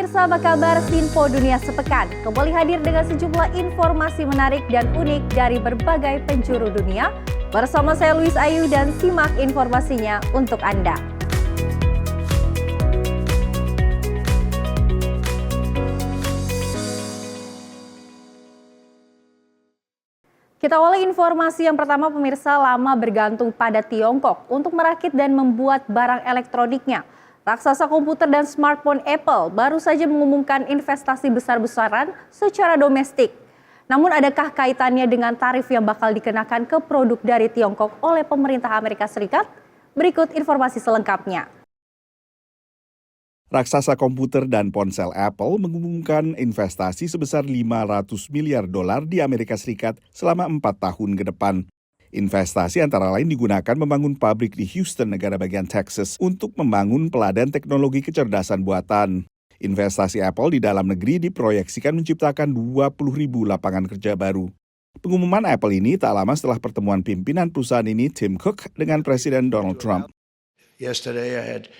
pemirsa, apa kabar? Info Dunia Sepekan kembali hadir dengan sejumlah informasi menarik dan unik dari berbagai penjuru dunia. Bersama saya Luis Ayu dan simak informasinya untuk Anda. Kita awali informasi yang pertama, pemirsa. Lama bergantung pada Tiongkok untuk merakit dan membuat barang elektroniknya. Raksasa komputer dan smartphone Apple baru saja mengumumkan investasi besar-besaran secara domestik. Namun adakah kaitannya dengan tarif yang bakal dikenakan ke produk dari Tiongkok oleh pemerintah Amerika Serikat? Berikut informasi selengkapnya. Raksasa komputer dan ponsel Apple mengumumkan investasi sebesar $500 miliar di Amerika Serikat selama 4 tahun ke depan. Investasi antara lain digunakan membangun pabrik di Houston, negara bagian Texas, untuk membangun peladan teknologi kecerdasan buatan. Investasi Apple di dalam negeri diproyeksikan menciptakan 20.000 lapangan kerja baru. Pengumuman Apple ini tak lama setelah pertemuan pimpinan perusahaan ini, Tim Cook, dengan Presiden Donald Trump. Yesterday I had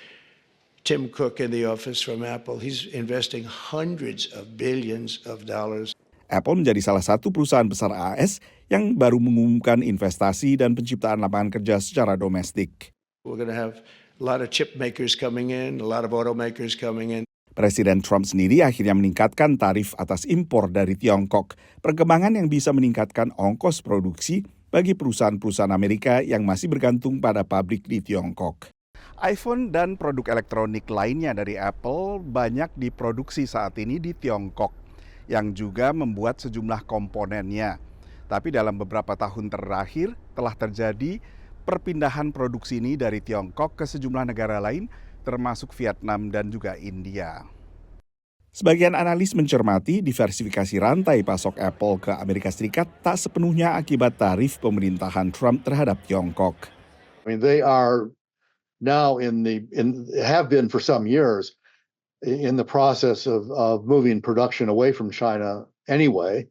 Tim Cook in the office from Apple. He's investing hundreds of billions of dollars. Apple menjadi salah satu perusahaan besar AS yang baru mengumumkan investasi dan penciptaan lapangan kerja secara domestik. We're going to have a lot of chip makers coming in, a lot of automakers coming in. Presiden Trump sendiri akhirnya meningkatkan tarif atas impor dari Tiongkok, perkembangan yang bisa meningkatkan ongkos produksi bagi perusahaan-perusahaan Amerika yang masih bergantung pada pabrik di Tiongkok. iPhone dan produk elektronik lainnya dari Apple banyak diproduksi saat ini di Tiongkok, yang juga membuat sejumlah komponennya. Tapi dalam beberapa tahun terakhir telah terjadi perpindahan produksi ini dari Tiongkok ke sejumlah negara lain, termasuk Vietnam dan juga India. Sebagian analis mencermati diversifikasi rantai pasok Apple ke Amerika Serikat tak sepenuhnya akibat tarif pemerintahan Trump terhadap Tiongkok. I mean, they are now have been for some years in the process of moving production away from China anyway,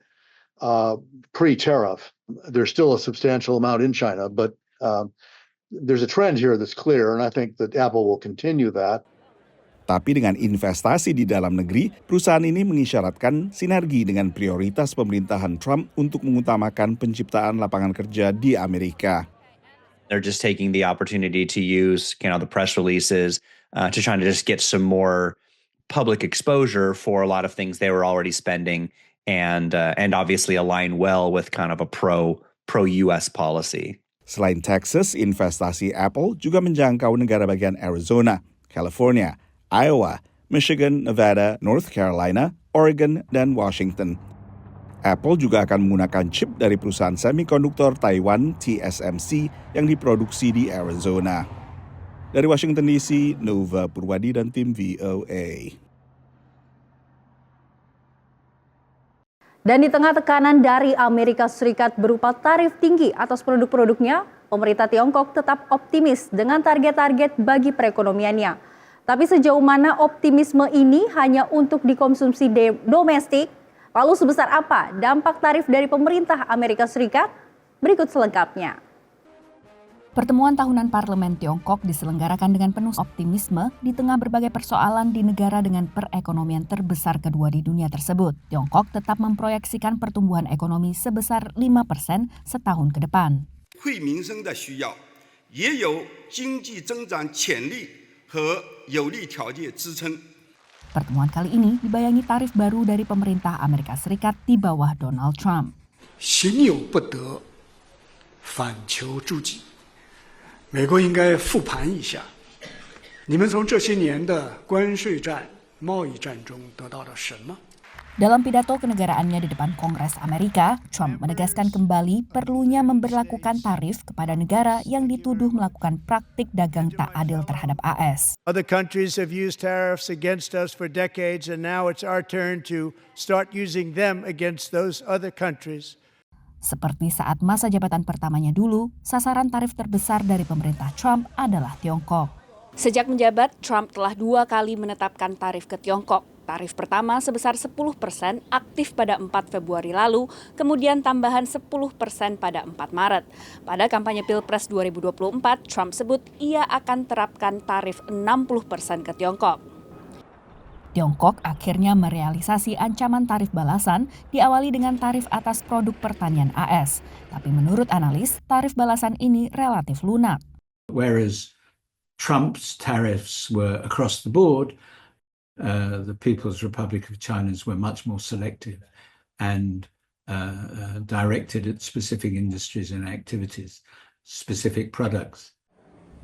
pre-tariff. There's still a substantial amount in China, but there's a trend here that's clear, and I think that Apple will continue that. Tapi dengan investasi di dalam negeri, perusahaan ini mengisyaratkan sinergi dengan prioritas pemerintahan Trump untuk mengutamakan penciptaan lapangan kerja di Amerika. They're just taking the opportunity to use, the press releases to try to just get some more public exposure for a lot of things they were already spending, and obviously align well with kind of a pro-US policy. Selain Texas, investasi Apple juga menjangkau negara bagian Arizona, California, Iowa, Michigan, Nevada, North Carolina, Oregon, dan Washington. Apple juga akan menggunakan chip dari perusahaan semikonduktor Taiwan TSMC yang diproduksi di Arizona. Dari Washington DC, Nova Purwadi dan tim VOA. Dan di tengah tekanan dari Amerika Serikat berupa tarif tinggi atas produk-produknya, pemerintah Tiongkok tetap optimis dengan target-target bagi perekonomiannya. Tapi sejauh mana optimisme ini hanya untuk dikonsumsi domestik? Lalu sebesar apa dampak tarif dari pemerintah Amerika Serikat? Berikut selengkapnya. Pertemuan tahunan Parlemen Tiongkok diselenggarakan dengan penuh optimisme di tengah berbagai persoalan di negara dengan perekonomian terbesar kedua di dunia tersebut. Tiongkok tetap memproyeksikan pertumbuhan ekonomi sebesar 5% setahun ke depan. Pertemuan kali ini dibayangi tarif baru dari pemerintah Amerika Serikat di bawah Donald Trump. 美国应该复盘一下，你们从这些年的关税战、贸易战中得到了什么？ Dalam pidato kenegaraannya di depan Kongres Amerika, Trump menegaskan kembali perlunya memberlakukan tarif kepada negara yang dituduh melakukan praktik dagang tak adil terhadap AS. Other countries have used tariffs against us for decades, and now it's our turn to start using them against those other countries. Seperti saat masa jabatan pertamanya dulu, sasaran tarif terbesar dari pemerintah Trump adalah Tiongkok. Sejak menjabat, Trump telah 2 kali menetapkan tarif ke Tiongkok. Tarif pertama sebesar 10% aktif pada 4 Februari lalu, kemudian tambahan 10% pada 4 Maret. Pada kampanye Pilpres 2024, Trump sebut ia akan terapkan tarif 60% ke Tiongkok. Tiongkok akhirnya merealisasi ancaman tarif balasan diawali dengan tarif atas produk pertanian AS. Tapi menurut analis, tarif balasan ini relatif lunak. Whereas Trump's tariffs were across the board, the People's Republic of China's were much more selective and directed at specific industries and activities, specific products.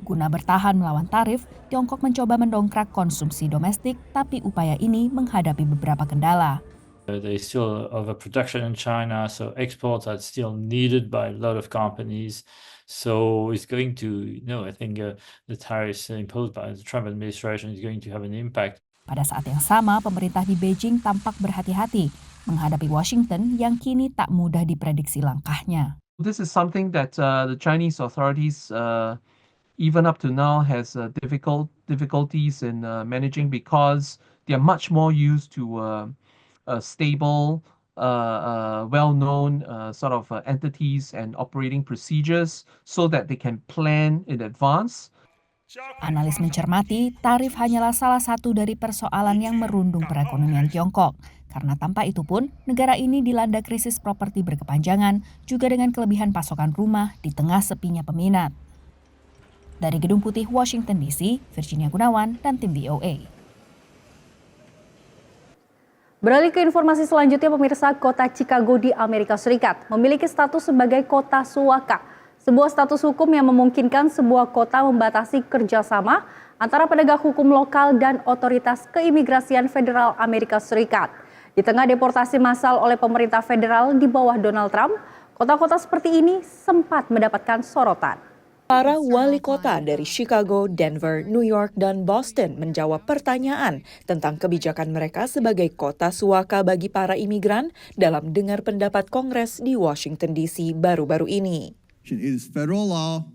Guna bertahan melawan tarif, Tiongkok mencoba mendongkrak konsumsi domestik, tapi upaya ini menghadapi beberapa kendala. There's still overproduction in China, so exports are still needed by a lot of companies. So it's going to, I think the tariffs imposed by the Trump administration is going to have an impact. Pada saat yang sama, pemerintah di Beijing tampak berhati-hati menghadapi Washington yang kini tak mudah diprediksi langkahnya. This is something that the Chinese authorities even up to now has difficulties in managing because they are much more used to stable, well-known sort of entities and operating procedures so that they can plan in advance. Analis mencermati, tarif hanyalah salah satu dari persoalan yang merundung perekonomian Tiongkok. Karena tanpa itu pun, negara ini dilanda krisis properti berkepanjangan, juga dengan kelebihan pasokan rumah di tengah sepinya peminat. Dari Gedung Putih, Washington DC, Virginia Gunawan dan tim VOA. Beralih ke informasi selanjutnya, pemirsa, kota Chicago di Amerika Serikat memiliki status sebagai kota suaka. Sebuah status hukum yang memungkinkan sebuah kota membatasi kerjasama antara penegak hukum lokal dan otoritas keimigrasian federal Amerika Serikat. Di tengah deportasi massal oleh pemerintah federal di bawah Donald Trump, kota-kota seperti ini sempat mendapatkan sorotan. Para wali kota dari Chicago, Denver, New York, dan Boston menjawab pertanyaan tentang kebijakan mereka sebagai kota suaka bagi para imigran dalam dengar pendapat Kongres di Washington DC baru-baru ini. It is federal law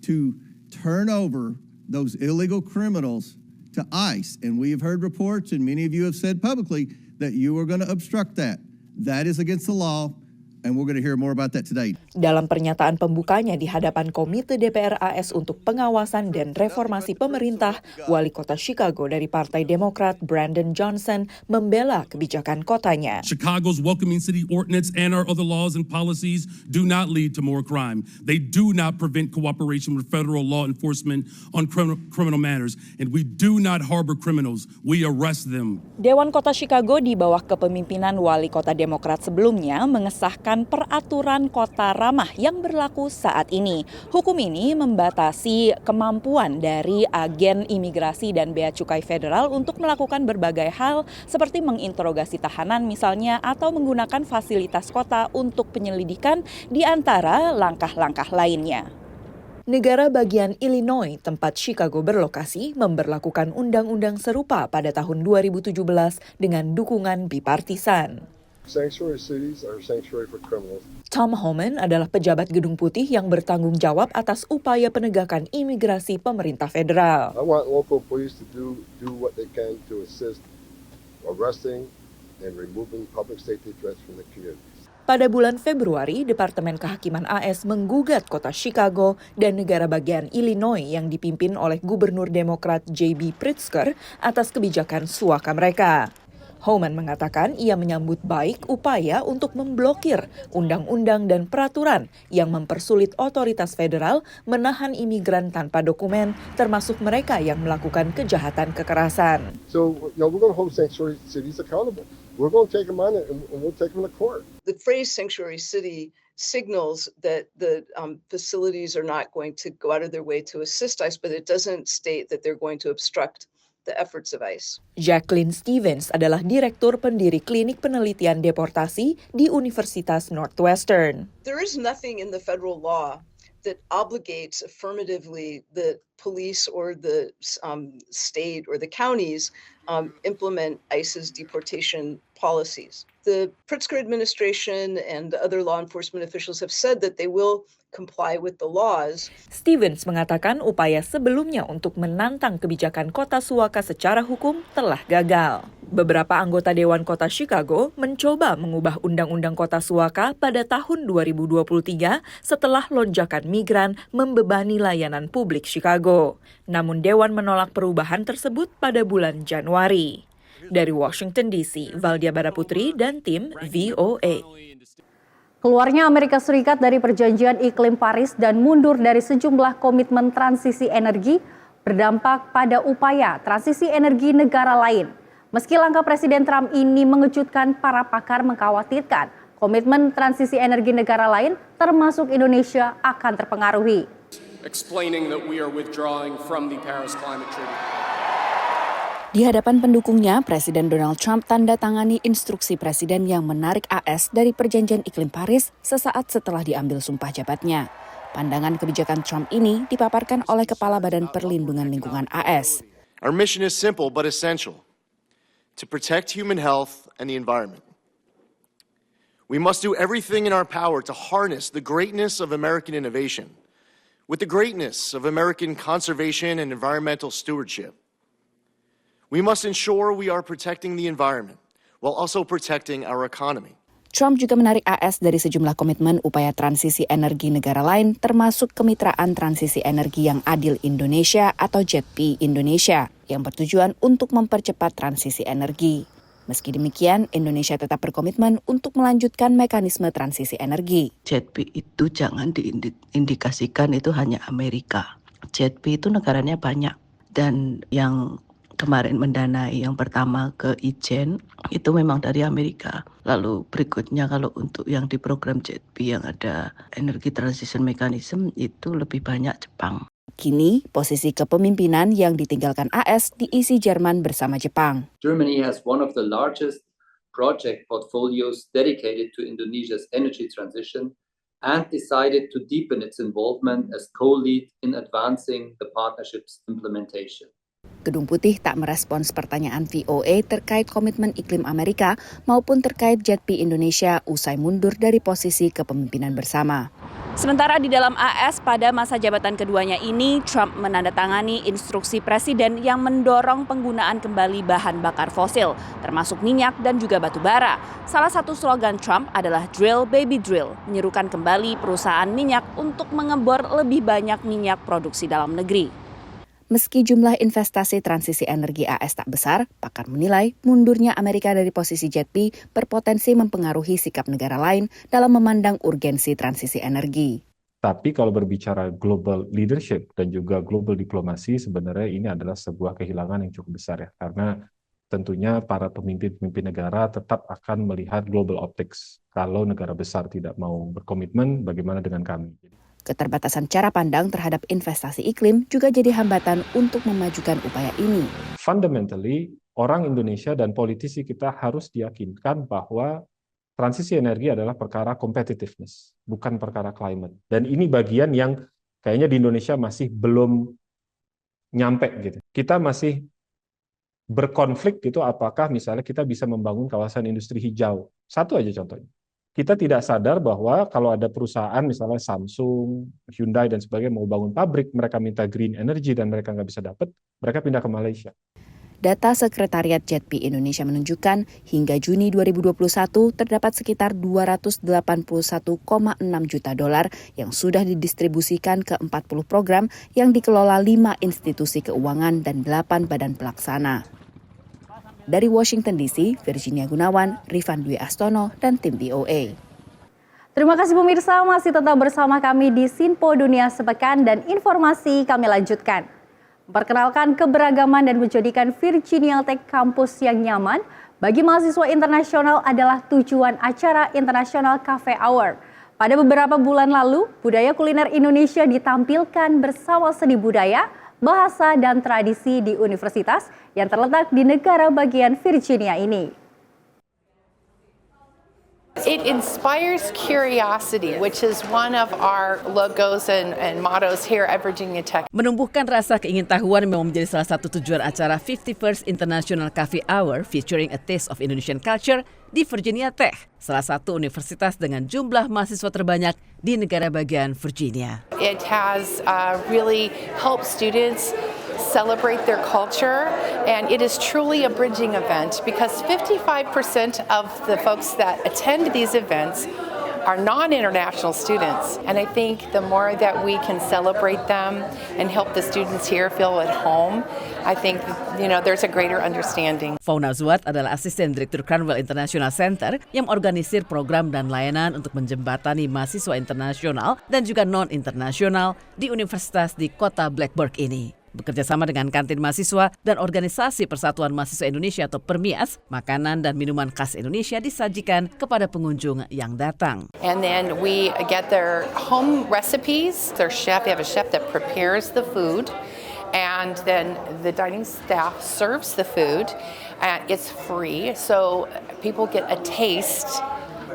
to turn over those illegal criminals to ICE, and we have heard reports, and many of you have said publicly that you are going to obstruct that. That is against the law. And we're going to hear more about that today. Dalam pernyataan pembukanya di hadapan Komite DPR AS untuk Pengawasan dan Reformasi Pemerintah, Wali Kota Chicago dari Partai Demokrat Brandon Johnson membela kebijakan kotanya. Chicago's welcoming city ordinance and our other laws and policies do not lead to more crime. They do not prevent cooperation with federal law enforcement on criminal matters, and we do not harbor criminals. We arrest them. Dewan Kota Chicago di bawah kepemimpinan Wali Kota Demokrat sebelumnya mengesahkan peraturan kota ramah yang berlaku saat ini. Hukum ini membatasi kemampuan dari agen imigrasi dan bea cukai federal untuk melakukan berbagai hal seperti menginterogasi tahanan misalnya atau menggunakan fasilitas kota untuk penyelidikan di antara langkah-langkah lainnya. Negara bagian Illinois, tempat Chicago berlokasi, memberlakukan undang-undang serupa pada tahun 2017 dengan dukungan bipartisan. Sanctuary cities are sanctuary for criminals. Tom Homan adalah pejabat Gedung Putih yang bertanggung jawab atas upaya penegakan imigrasi pemerintah federal. I want local police to do what they can to assist arresting and removing public safety threats from the community. Pada bulan Februari, Departemen Kehakiman AS menggugat kota Chicago dan negara bagian Illinois yang dipimpin oleh Gubernur Demokrat J.B. Pritzker atas kebijakan suaka mereka. Homan mengatakan ia menyambut baik upaya untuk memblokir undang-undang dan peraturan yang mempersulit otoritas federal menahan imigran tanpa dokumen, termasuk mereka yang melakukan kejahatan kekerasan. So, we're going to hold sanctuary cities accountable. We're going to take them on it and we'll take them to court. The phrase sanctuary city signals that the facilities are not going to go out of their way to assist ICE, but it doesn't state that they're going to obstruct the efforts of ICE. Jacqueline Stevens adalah Direktur Pendiri Klinik Penelitian Deportasi di Universitas Northwestern. There is nothing in the federal law that obligates affirmatively the police or the state or the counties implement ICE's deportation policies. The Pritzker administration and other law enforcement officials have said that they will comply with the laws. Stevens mengatakan upaya sebelumnya untuk menantang kebijakan kota suaka secara hukum telah gagal. Beberapa anggota Dewan Kota Chicago mencoba mengubah Undang-Undang Kota Suaka pada tahun 2023 setelah lonjakan migran membebani layanan publik Chicago. Namun Dewan menolak perubahan tersebut pada bulan Januari. Dari Washington DC, Valdia Baraputri dan tim VOA. Keluarnya Amerika Serikat dari perjanjian iklim Paris dan mundur dari sejumlah komitmen transisi energi berdampak pada upaya transisi energi negara lain. Meski langkah Presiden Trump ini mengejutkan, para pakar mengkhawatirkan komitmen transisi energi negara lain termasuk Indonesia akan terpengaruhi. Explaining that we are withdrawing from the Paris Climate Treaty. Di hadapan pendukungnya, Presiden Donald Trump tanda tangani instruksi presiden yang menarik AS dari perjanjian iklim Paris sesaat setelah diambil sumpah jabatnya. Pandangan kebijakan Trump ini dipaparkan oleh Kepala Badan Perlindungan Lingkungan AS. Our mission is simple but essential: to protect human health and the environment. We must do everything in our power to harness the greatness of American innovation with the greatness of American conservation and environmental stewardship. We must ensure we are protecting the environment while also protecting our economy. Trump juga menarik AS dari sejumlah komitmen upaya transisi energi negara lain, termasuk Kemitraan Transisi Energi yang Adil Indonesia atau JETP Indonesia, yang bertujuan untuk mempercepat transisi energi. Meski demikian, Indonesia tetap berkomitmen untuk melanjutkan mekanisme transisi energi. JETP itu jangan diindikasikan itu hanya Amerika. JETP itu negaranya banyak, dan yang kemarin mendanai yang pertama ke Ijen itu memang dari Amerika. Lalu berikutnya kalau untuk yang di program JETP yang ada Energy Transition Mechanism itu lebih banyak Jepang. Kini, posisi kepemimpinan yang ditinggalkan AS diisi Jerman bersama Jepang. Germany has one of the largest project portfolios dedicated to Indonesia's energy transition and decided to deepen its involvement as co-lead in advancing the partnership's implementation. Gedung Putih tak merespons pertanyaan VOA terkait komitmen iklim Amerika maupun terkait JETP Indonesia usai mundur dari posisi kepemimpinan bersama. Sementara di dalam AS pada masa jabatan keduanya ini, Trump menandatangani instruksi presiden yang mendorong penggunaan kembali bahan bakar fosil, termasuk minyak dan juga batu bara. Salah satu slogan Trump adalah Drill Baby Drill, menyerukan kembali perusahaan minyak untuk mengebor lebih banyak minyak produksi dalam negeri. Meski jumlah investasi transisi energi AS tak besar, pakar menilai mundurnya Amerika dari posisi JETP berpotensi mempengaruhi sikap negara lain dalam memandang urgensi transisi energi. Tapi kalau berbicara global leadership dan juga global diplomasi, sebenarnya ini adalah sebuah kehilangan yang cukup besar ya. Karena tentunya para pemimpin-pemimpin negara tetap akan melihat global optics. Kalau negara besar tidak mau berkomitmen, bagaimana dengan kami? Keterbatasan cara pandang terhadap investasi iklim juga jadi hambatan untuk memajukan upaya ini. Fundamentally, orang Indonesia dan politisi kita harus diyakinkan bahwa transisi energi adalah perkara competitiveness, bukan perkara climate. Dan ini bagian yang kayaknya di Indonesia masih belum nyampe gitu. Kita masih berkonflik gitu, apakah misalnya kita bisa membangun kawasan industri hijau. Satu aja contohnya. Kita tidak sadar bahwa kalau ada perusahaan misalnya Samsung, Hyundai dan sebagainya mau bangun pabrik, mereka minta green energy dan mereka nggak bisa dapat, mereka pindah ke Malaysia. Data Sekretariat JETP Indonesia menunjukkan hingga Juni 2021 terdapat sekitar 281,6 juta dolar yang sudah didistribusikan ke 40 program yang dikelola 5 institusi keuangan dan 8 badan pelaksana. Dari Washington DC, Virginia Gunawan, Rifan Dwi Astono, dan tim VOA. Terima kasih pemirsa, masih tetap bersama kami di Sinpo Dunia Sepekan dan informasi kami lanjutkan. Memperkenalkan keberagaman dan menjadikan Virginia Tech kampus yang nyaman bagi mahasiswa internasional adalah tujuan acara International Cafe Hour. Pada beberapa bulan lalu, budaya kuliner Indonesia ditampilkan bersama seni budaya, bahasa dan tradisi di universitas yang terletak di negara bagian Virginia ini. It inspires curiosity, which is one of our logos and mottos here at Virginia Tech. Menumbuhkan rasa keingintahuan memang menjadi salah satu tujuan acara 51st International Cafe Hour featuring a taste of Indonesian culture di Virginia Tech, salah satu universitas dengan jumlah mahasiswa terbanyak di negara bagian Virginia. It has really helped students celebrate their culture, and it is truly a bridging event because 55% of the folks that attend these events our non-international students. And I think the more that we can celebrate them and help the students here feel at home, I think, there's a greater understanding. Fauna Zuat adalah asisten Direktur Cranwell International Center yang mengorganisir program dan layanan untuk menjembatani mahasiswa internasional dan juga non-internasional di universitas di kota Blacksburg ini. Bekerja sama dengan kantin mahasiswa dan organisasi Persatuan Mahasiswa Indonesia atau PERMIAS, makanan dan minuman khas Indonesia disajikan kepada pengunjung yang datang. And then we get their home recipes. They have a chef that prepares the food. And then the dining staff serves the food, and it's free, so people get a taste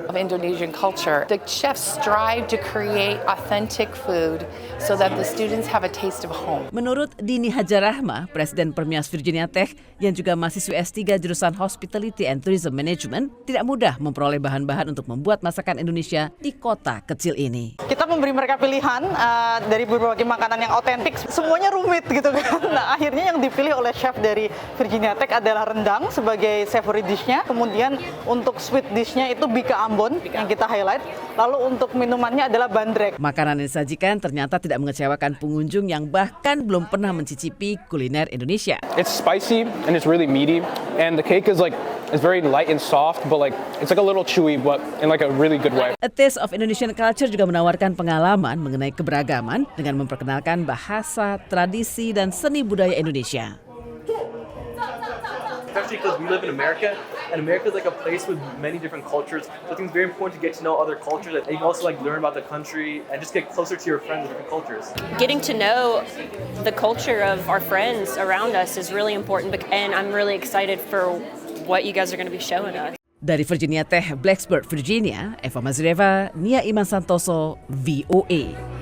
of Indonesian culture. The chefs strive to create authentic food so that the students have a taste of home. Menurut Dini Hajarahma, Presiden PERMIAS Virginia Tech yang juga mahasiswa S3 jurusan Hospitality and Tourism Management, tidak mudah memperoleh bahan-bahan untuk membuat masakan Indonesia di kota kecil ini. Kita memberi mereka pilihan dari berbagai makanan yang otentik, semuanya rumit gitu kan. Nah, akhirnya yang dipilih oleh chef dari Virginia Tech adalah rendang sebagai savory dish-nya, kemudian untuk sweet dish-nya itu bika Ambon yang kita highlight. Lalu untuk minumannya adalah bandrek. Makanan yang disajikan ternyata tidak mengecewakan pengunjung yang bahkan belum pernah mencicipi kuliner Indonesia. It's spicy and it's really meaty, and the cake is it's very light and soft, but it's like a little chewy, but in a really good way. A Taste of Indonesian Culture juga menawarkan pengalaman mengenai keberagaman dengan memperkenalkan bahasa, tradisi, dan seni budaya Indonesia. Especially because we live in America, and America is like a place with many different cultures. So I think it's very important to get to know other cultures, and you can also learn about the country and just get closer to your friends of different cultures. Getting to know the culture of our friends around us is really important, and I'm really excited for what you guys are going to be showing us. Dari Virginia Tech, Blacksburg, Virginia, Eva Mazureva, Nia Iman Santoso, VOA.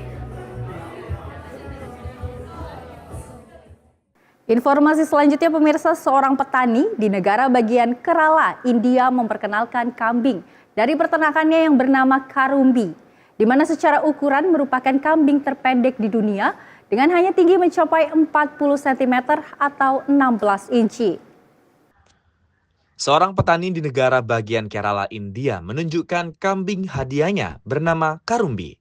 Informasi selanjutnya pemirsa, seorang petani di negara bagian Kerala, India memperkenalkan kambing dari peternakannya yang bernama Karumbi, di mana secara ukuran merupakan kambing terpendek di dunia dengan hanya tinggi mencapai 40 cm atau 16 inci. Seorang petani di negara bagian Kerala, India menunjukkan kambing hadiahnya bernama Karumbi.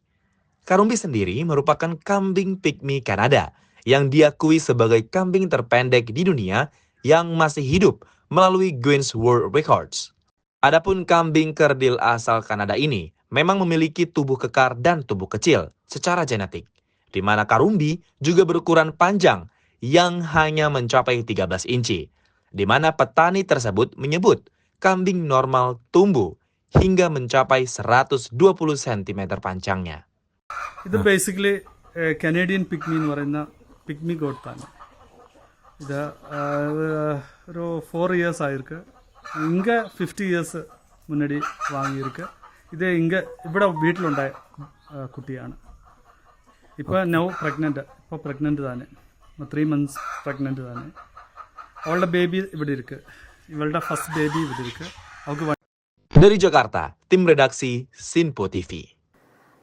Karumbi sendiri merupakan kambing pygmy Kanada yang diakui sebagai kambing terpendek di dunia yang masih hidup melalui Guinness World Records. Adapun kambing kerdil asal Kanada ini memang memiliki tubuh kekar dan tubuh kecil secara genetik, di mana Karumbi juga berukuran panjang yang hanya mencapai 13 inci, di mana petani tersebut menyebut kambing normal tumbuh hingga mencapai 120 cm panjangnya. Itu basically Canadian pygmy എന്ന് പറയുന്ന പിഗ്മി ഗോട്ടാണ്. ഇത് ഒരു 4 years ആയിருக்கு. ഇങ്ങ 50 years മുன்னாடி വാങ്ങിയിருக்கு. ഇത് ഇങ്ങ ഇവിടെ വീട്ടിലുണ്ടായ കുട്ടിയാണ്. ഇപ്പോൾ നൗ പ്രഗ്നന്റ് തന്നെ. 3 months പ്രഗ്നന്റ് തന്നെ. അവളുടെ ബേബി ഇവിടെ ഇരിക്ക്. ഇവളുടെ ഫസ്റ്റ് ബേബി ഇവിടെ ഇരിക്ക്. അവൾക്ക് Dari Jakarta, tim redaksi Sinpo TV.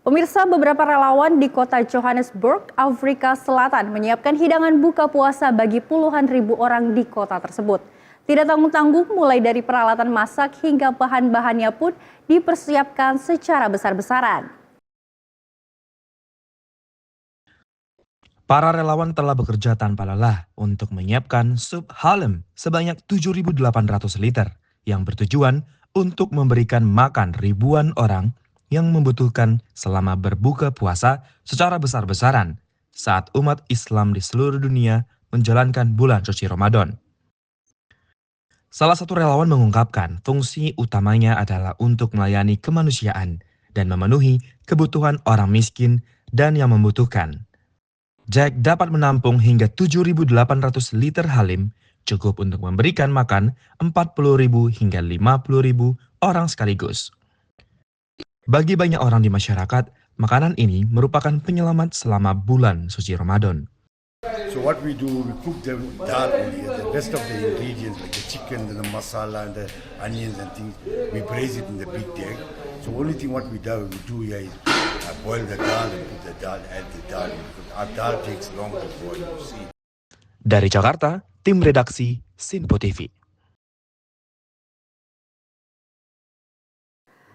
Pemirsa, beberapa relawan di kota Johannesburg, Afrika Selatan menyiapkan hidangan buka puasa bagi puluhan ribu orang di kota tersebut. Tidak tanggung-tanggung, mulai dari peralatan masak hingga bahan-bahannya pun dipersiapkan secara besar-besaran. Para relawan telah bekerja tanpa lelah untuk menyiapkan sup halem sebanyak 7.800 liter yang bertujuan untuk memberikan makan ribuan orang yang membutuhkan selama berbuka puasa secara besar-besaran saat umat Islam di seluruh dunia menjalankan bulan suci Ramadan. Salah satu relawan mengungkapkan fungsi utamanya adalah untuk melayani kemanusiaan dan memenuhi kebutuhan orang miskin dan yang membutuhkan. Jack dapat menampung hingga 7.800 liter halim, cukup untuk memberikan makan 40.000 hingga 50.000 orang sekaligus. Bagi banyak orang di masyarakat, makanan ini merupakan penyelamat selama bulan suci Ramadan. So what we do, we cook the dal only, the rest of the ingredients like the chicken and the masala and the onions and things, we braise it in the big deck. So only thing what we do here is boil the dal and put the dal, add the dal, because our dal takes long to boil, you see. Dari Jakarta, tim redaksi Sinpo TV.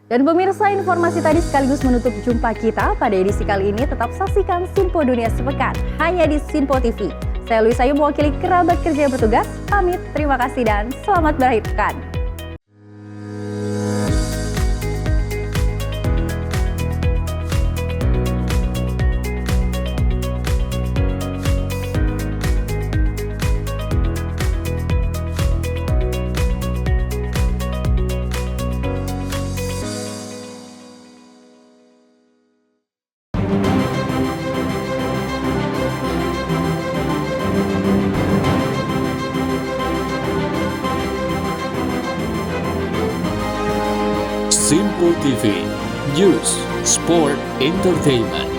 Dan pemirsa, informasi tadi sekaligus menutup jumpa kita pada edisi kali ini. Tetap saksikan Sinpo Dunia Sepekan hanya di Sinpo TV. Saya Luisa Ayu mewakili kerabat kerja yang bertugas. Pamit, terima kasih dan selamat berakhir pekan. Sinpo TV, News, Sport, Entertainment.